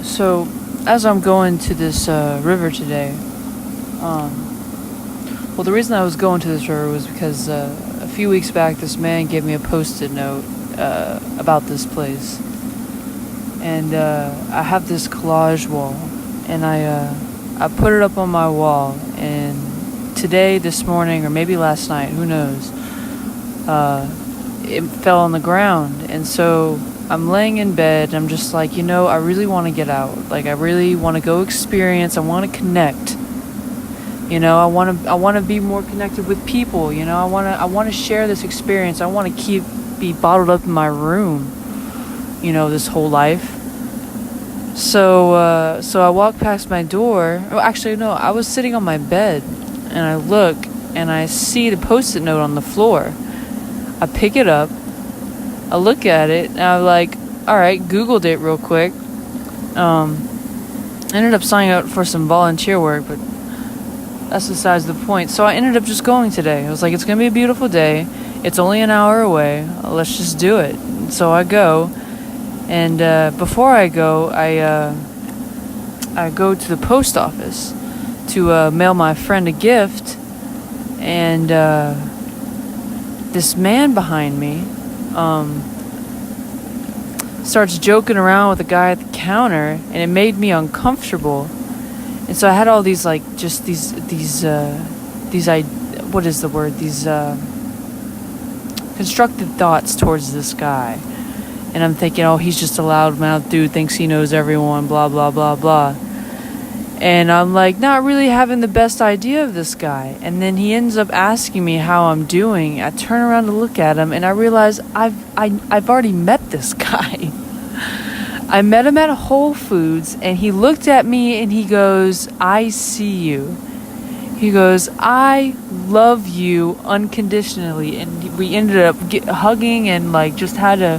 So, as I'm going to this river today, well, the reason I was going to this river was because a few weeks back, this man gave me a post-it note about this place, and I have this collage wall, and I put it up on my wall, and today, this morning, or maybe last night, who knows, it fell on the ground, and so I'm laying in bed, and I'm just like, I really want to get out. Like, I really want to go experience. I want to connect. I want to be more connected with people. I want to share this experience. I want to be bottled up in my room. This whole life. So I walked past my door. Oh, actually, no. I was sitting on my bed, and I look, and I see the post-it note on the floor. I pick it up. I look at it, and I'm like, all right, Googled it real quick. Ended up signing up for some volunteer work, but that's besides the point. So I ended up just going today. I was like, it's going to be a beautiful day. It's only an hour away. Let's just do it. And so I go, and before I go, I go to the post office to mail my friend a gift, and this man behind me starts joking around with the guy at the counter, and it made me uncomfortable. And so I had all these what is the word? These constructed thoughts towards this guy. And I'm thinking, oh, he's just a loudmouth dude, thinks he knows everyone, blah, blah, blah, blah. And I'm like, not really having the best idea of this guy. And then he ends up asking me how I'm doing. I turn around to look at him, and I realize I've already met this guy. I met him at Whole Foods, and he looked at me and he goes, I see you. He goes, I love you unconditionally. And we ended up hugging and just had a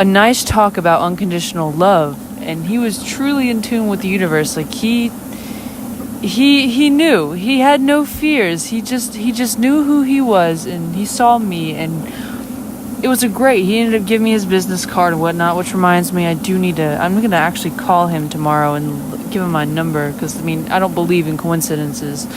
nice talk about unconditional love. And he was truly in tune with the universe. Like he knew. He had no fears. He just knew who he was, and he saw me, and it was he ended up giving me his business card and whatnot, which reminds me, I'm going to actually call him tomorrow and give him my number, because, I don't believe in coincidences.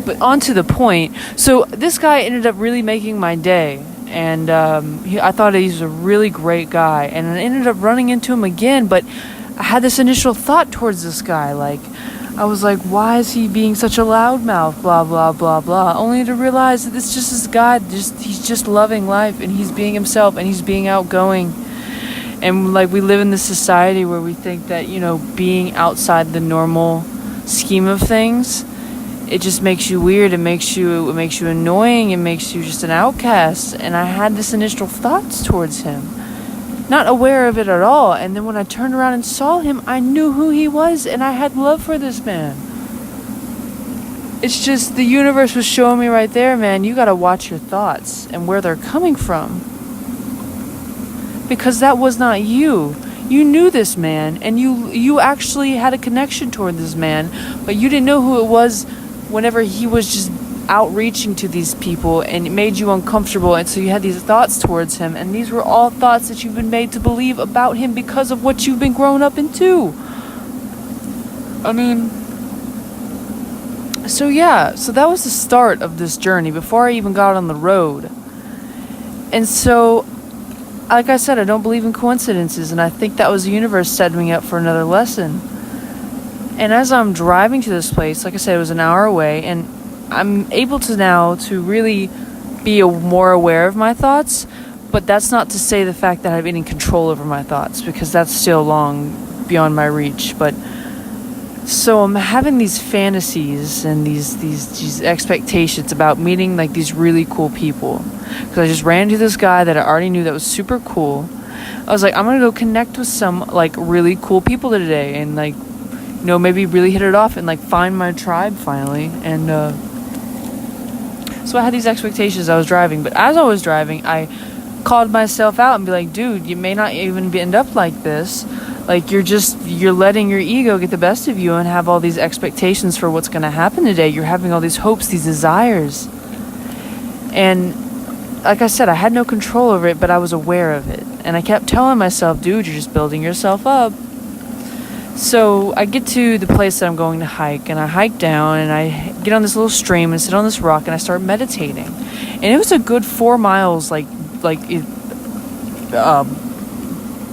But on to the point. So this guy ended up really making my day, and I thought he was a really great guy, and I ended up running into him again, but I had this initial thought towards this guy, I was like, why is he being such a loudmouth, blah, blah, blah, blah, only to realize that it's just this guy, he's just loving life, and he's being himself, and he's being outgoing, and we live in this society where we think that, being outside the normal scheme of things, it just makes you weird, it makes you annoying, it makes you just an outcast, and I had this initial thoughts towards him. Not aware of it at all, and then when I turned around and saw him, I knew who he was, and I had love for this man. It's just the universe was showing me right there, man, you gotta watch your thoughts and where they're coming from, because that was not you. You knew this man, and you actually had a connection toward this man, but you didn't know who it was whenever he was just outreaching to these people, and it made you uncomfortable, and so you had these thoughts towards him, and these were all thoughts that you've been made to believe about him because of what you've been grown up into. So that was the start of this journey before I even got on the road. And so, like I said, I don't believe in coincidences, and I think that was the universe setting me up for another lesson. And as I'm driving to this place, like I said, it was an hour away, and I'm able to now to really be more aware of my thoughts, but that's not to say the fact that I have any control over my thoughts, because that's still long beyond my reach. But so I'm having these fantasies and these expectations about meeting these really cool people, because I just ran into this guy that I already knew that was super cool. I was like, I'm gonna go connect with some really cool people today, and maybe really hit it off and find my tribe finally. And so I had these expectations. I was driving, but as I was driving, I called myself out and be like, dude, you may not even end up like this. You're letting your ego get the best of you and have all these expectations for what's going to happen today. You're having all these hopes, these desires. And like I said, I had no control over it, but I was aware of it. And I kept telling myself, dude, you're just building yourself up. So I get to the place that I'm going to hike, and I hike down, and I get on this little stream and sit on this rock, and I start meditating. And it was a good 4 miles,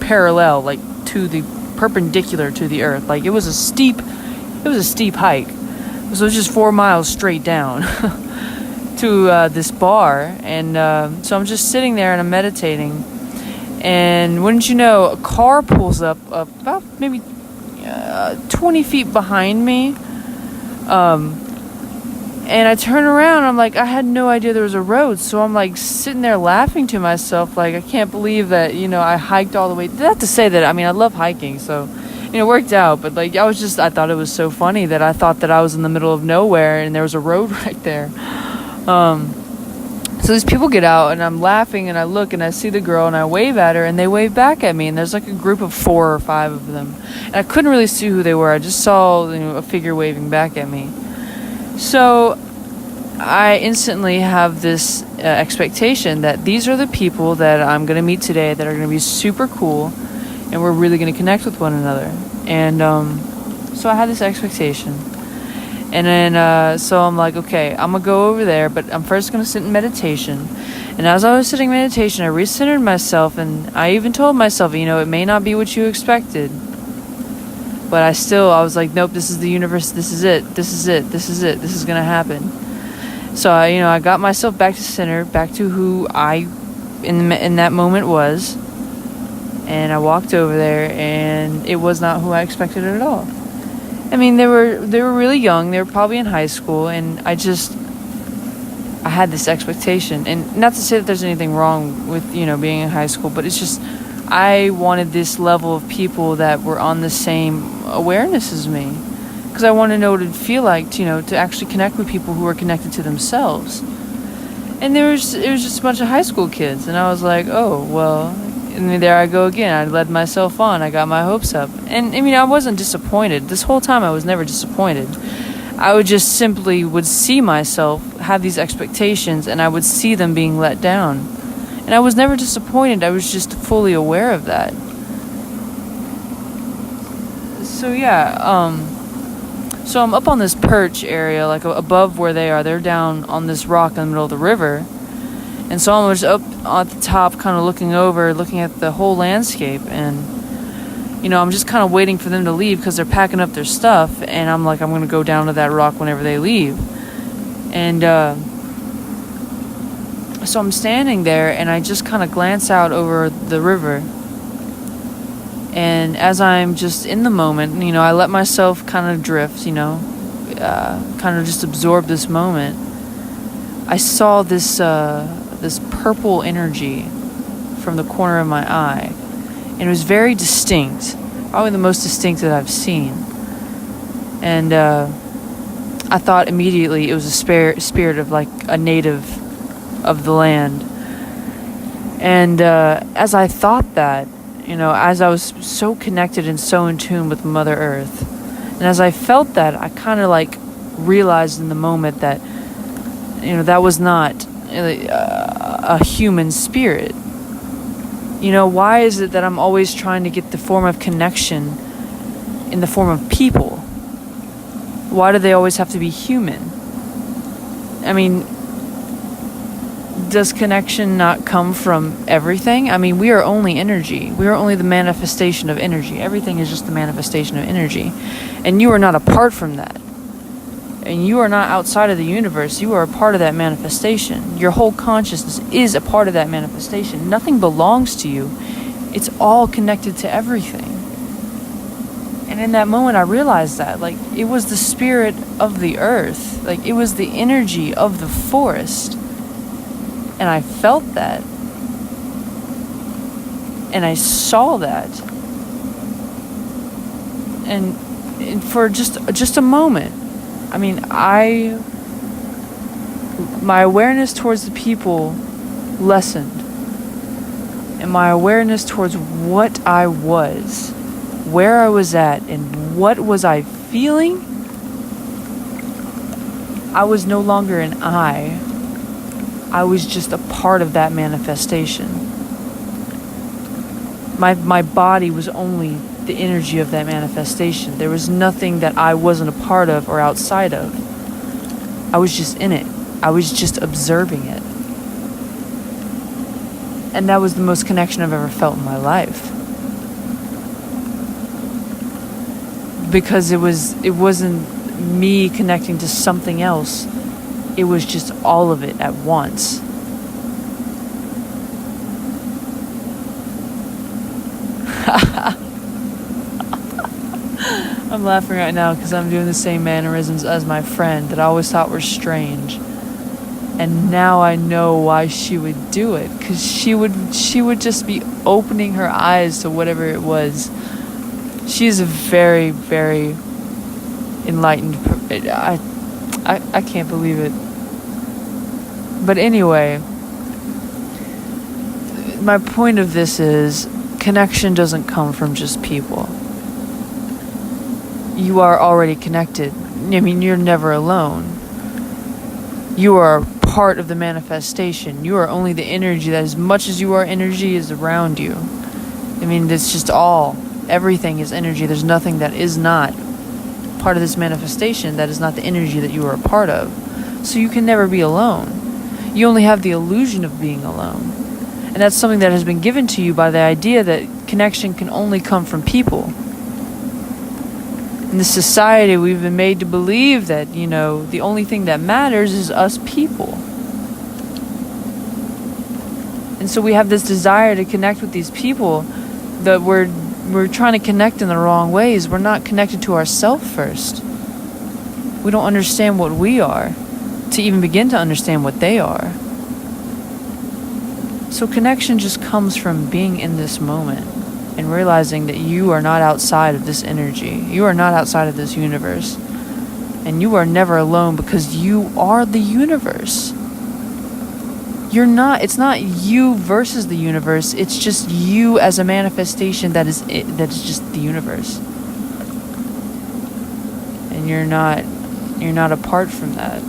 parallel, like to the perpendicular to the earth. Like it was a steep hike. So it was just 4 miles straight down to this bar, and so I'm just sitting there and I'm meditating. And wouldn't you know, a car pulls up about maybe 20 feet behind me. And I turn around, I'm like, I had no idea there was a road. So I'm like sitting there laughing to myself, like, I can't believe that, I hiked all the way. Not to say that, I love hiking, so, it worked out. But like, I thought it was so funny that I thought that I was in the middle of nowhere and there was a road right there. So these people get out, and I'm laughing, and I look, and I see the girl, and I wave at her, and they wave back at me, and there's like a group of 4 or 5 of them, and I couldn't really see who they were. I just saw a figure waving back at me. So I instantly have this expectation that these are the people that I'm going to meet today that are going to be super cool, and we're really going to connect with one another. And so I had this expectation. And then, so I'm like, okay, I'm going to go over there, but I'm first going to sit in meditation. And as I was sitting in meditation, I recentered myself, and I even told myself, it may not be what you expected. But I was like, nope, this is the universe, this is it, this is going to happen. So, I got myself back to center, back to who I, in that moment was. And I walked over there, and it was not who I expected at all. They were really young. They were probably in high school, and I had this expectation. And not to say that there's anything wrong with, being in high school, but it's just, I wanted this level of people that were on the same awareness as me. Because I want to know what it'd feel like, to actually connect with people who are connected to themselves. And it was just a bunch of high school kids, and I was like, oh, well... And there I go again. I led myself on. I got my hopes up. And, I wasn't disappointed. This whole time I was never disappointed. I would see myself have these expectations, and I would see them being let down. And I was never disappointed. I was just fully aware of that. So, yeah. So I'm up on this perch area, like above where they are. They're down on this rock in the middle of the river. And so I'm just up at the top, kind of looking at the whole landscape. And, I'm just kind of waiting for them to leave because they're packing up their stuff. And I'm like, I'm going to go down to that rock whenever they leave. And so I'm standing there, and I just kind of glance out over the river. And as I'm just in the moment, I let myself kind of drift, kind of just absorb this moment. I saw this purple energy from the corner of my eye, and it was very distinct, probably the most distinct that I've seen. And I thought immediately it was a spirit of like a native of the land. And as I thought that, as I was so connected and so in tune with Mother Earth, and as I felt that, I kind of like realized in the moment that that was not a human spirit. Why is it that I'm always trying to get the form of connection in the form of people? Why do they always have to be human? Does connection not come from everything? We are only energy. We are only the manifestation of energy. Everything is just the manifestation of energy. And you are not apart from that. And you are not outside of the universe. You are a part of that manifestation. Your whole consciousness is a part of that manifestation. Nothing belongs to you. It's all connected to everything. And in that moment, I realized that. Like, it was the spirit of the earth. Like, it was the energy of the forest. And I felt that. And I saw that. And for just a moment, my awareness towards the people lessened. And my awareness towards what I was, where I was at, and what was I feeling, I was no longer an I. I was just a part of that manifestation. My body was only the energy of that manifestation. There was nothing that I wasn't a part of or outside of. I was just in it. I was just observing it. And that was the most connection I've ever felt in my life. Because it wasn't me connecting to something else. It was just all of it at once. I'm laughing right now because I'm doing the same mannerisms as my friend that I always thought were strange. And now I know why she would do it. Because she would just be opening her eyes to whatever it was. She is a very, very enlightened I can't believe it. But anyway, my point of this is connection doesn't come from just people. You are already connected. I mean, you're never alone. You are part of the manifestation. You are only the energy that, as much as you are energy, is around you. I mean, it's just all. Everything is energy. There's nothing that is not part of this manifestation that is not the energy that you are a part of. So you can never be alone. You only have the illusion of being alone. And that's something that has been given to you by the idea that connection can only come from people. In this society, we've been made to believe that, the only thing that matters is us people. And so we have this desire to connect with these people that we're trying to connect in the wrong ways. We're not connected to ourselves first. We don't understand what we are to even begin to understand what they are. So connection just comes from being in this moment and realizing that you are not outside of this energy. You are not outside of this universe. And you are never alone because you are the universe. It's not you versus the universe. It's just you as a manifestation that is just the universe. And you're not apart from that.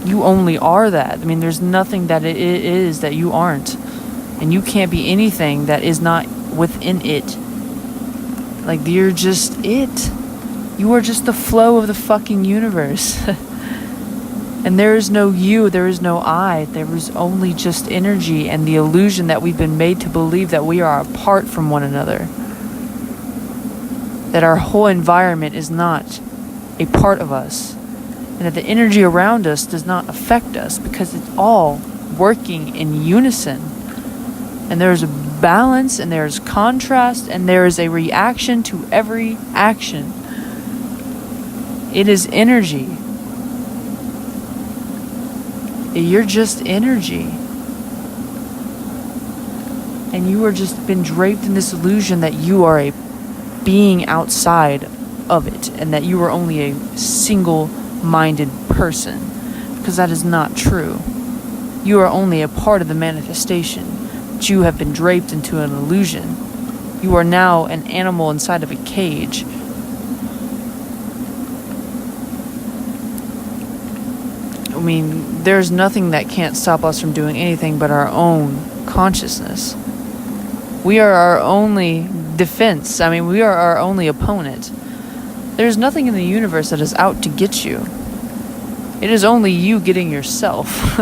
You only are that. I mean, there's nothing that it is that you aren't. And you can't be anything that is not within it. Like, you're just it. You are just the flow of the fucking universe. And there is no you, there is no I. There is only just energy and the illusion that we've been made to believe that we are apart from one another. That our whole environment is not a part of us. And that the energy around us does not affect us because it's all working in unison. And there's a balance and there's contrast and there is a reaction to every action. It is energy. You're just energy. And you are just been draped in this illusion that you are a being outside of it and that you are only a single-minded person. Because that is not true. You are only a part of the manifestation. But you have been draped into an illusion. You are now an animal inside of a cage. I mean, there's nothing that can't stop us from doing anything but our own consciousness. We are our only defense. I mean, we are our only opponent. There's nothing in the universe that is out to get you. It is only you getting yourself.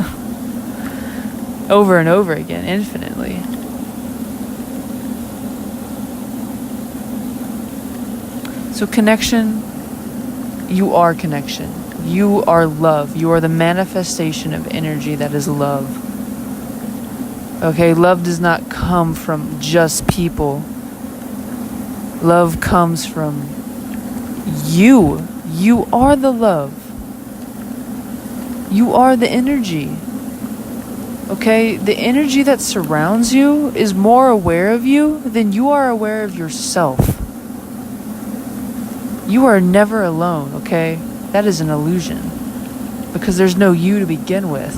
Over and over again, infinitely. So connection, you are connection. You are love. You are the manifestation of energy that is love. Okay, love does not come from just people. Love comes from you. You are the love. You are the energy. Okay, the energy that surrounds you is more aware of you than you are aware of yourself. You are never alone, okay? That is an illusion. Because there's no you to begin with.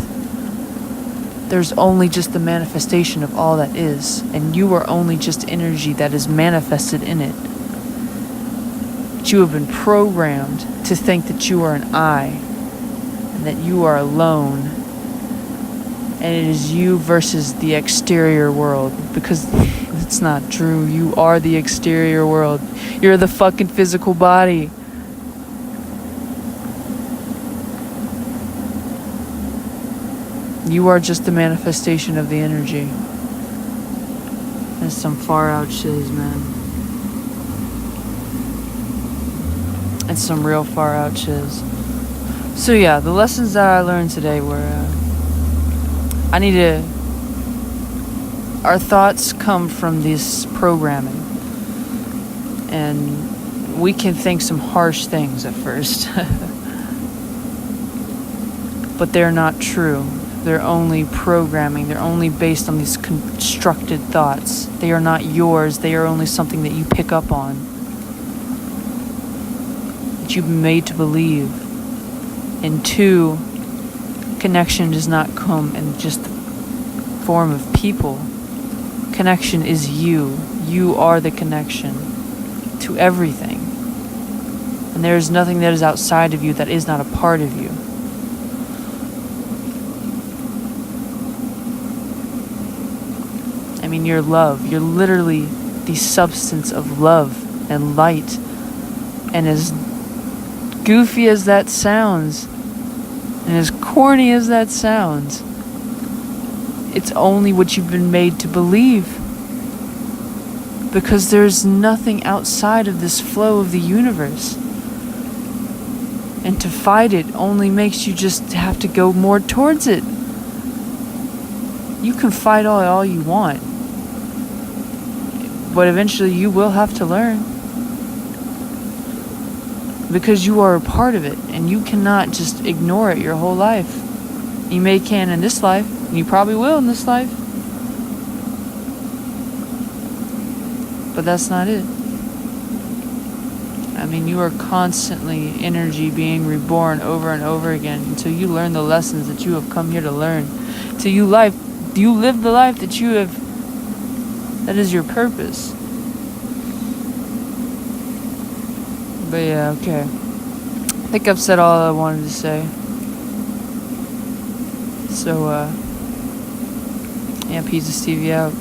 There's only just the manifestation of all that is. And you are only just energy that is manifested in it. But you have been programmed to think that you are an I. And that you are alone. And it is you versus the exterior world. Because It's not true. You are the exterior world. You're the fucking physical body. You are just the manifestation of the energy. That's some far out shiz, man. It's some real far out shiz. So yeah, the lessons that I learned today were, our thoughts come from this programming. And we can think some harsh things at first. But they're not true. They're only programming. They're only based on these constructed thoughts. They are not yours. They are only something that you pick up on. That you've been made to believe. And two, connection does not come in just the form of people. Connection is you. You are the connection to everything. And there is nothing that is outside of you that is not a part of you. I mean, you're love. You're literally the substance of love and light. And as goofy as that sounds, and as corny as that sounds, it's only what you've been made to believe. Because there's nothing outside of this flow of the universe. And to fight it only makes you just have to go more towards it. You can fight all you want. But eventually you will have to learn. Because you are a part of it. And you cannot just ignore it your whole life. You can in this life. And you probably will in this life. But that's not it. I mean, you are constantly energy being reborn over and over again until you learn the lessons that you have come here to learn. Till you live the life that you have, that is your purpose. But yeah, okay. I think I've said all I wanted to say. So, yeah, Pizza Stevie out.